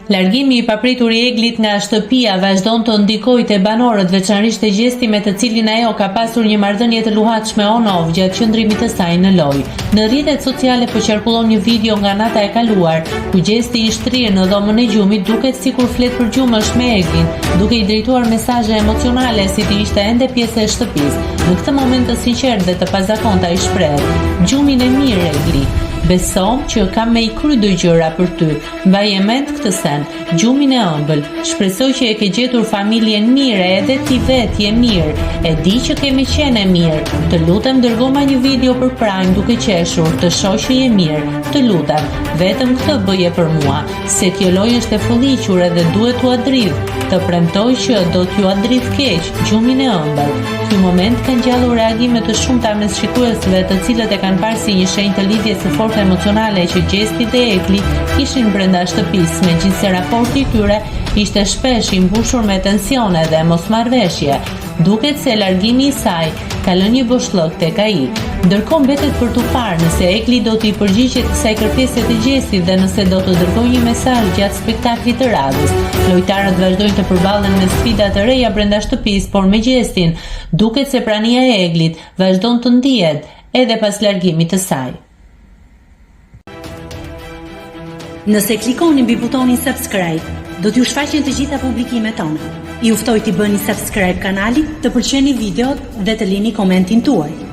Largimi I papritur I Eglit nga shtëpia vazhdon të ndikojë te banorët, veçanërisht te gjesti me të cilin ajo ka pasur një marrëdhënie të luhatshme on-off gjatë qëndrimit të saj në lojë. Në rrjetet sociale po qarkullon një video nga nata e kaluar, ku gjesti I shtrirë në dhomën e gjumit duket sikur flet për gjumësh me Eglin, duke I drejtuar mesazhe emocionale si të ishte ende pjesë e shtëpisë. Në këtë moment të sinqertë dhe të pazakonta I shpreh: "Gjumin e mirë Egli. Besom që kam me I kry do gjëra për ty. Mbaje mend këtë sen, gjumin e ëmbël. Shpresoj që e ke gjetur familjen mirë, edhe ti vetë je mirë. E di që kemi qenë mirë. Të lutem dërgoma një video për Prime duke qeshur, të shoh që je mirë. Të lutem, vetëm këtë bëje për mua, se kjo lojë është e fëlliqur edhe duhet t'u adridh. Të premtoj që do t'ju adridh keq, gjumin e ëmbël." Ky moment ka ngjallur reagime të shumta mes shikuesve, të cilët e kanë parë si një shenjë të lidhjes së fortë emocionale që gjesti dhe Egli ishin brenda shtëpisë, megjithse raporti I tyre ishte shpesh I mbushur me tensione dhe mosmarrveshje. Duket se largimi I saj ka lënë një boshllëk tek ai. Ndërkohë mbetet për tu parë nëse Egli do t'i përgjigjet kësaj kërkese të gjestit dhe nëse do të dërgojë një mesazh gjatë spektaklit të radhës. Lojtarët vazhdojnë të përballen me sfida të reja brenda shtëpisë, por me gjestin duket se prania e Eglit vazhdon të ndihet edhe pas largimit të saj. Nëse klikoni mbi butonin subscribe, do t'ju shfaqen të gjitha publikimet tona. Ju ftoj t'i bëni subscribe kanalit, të pëlqeni videot dhe të lini komentin tuaj.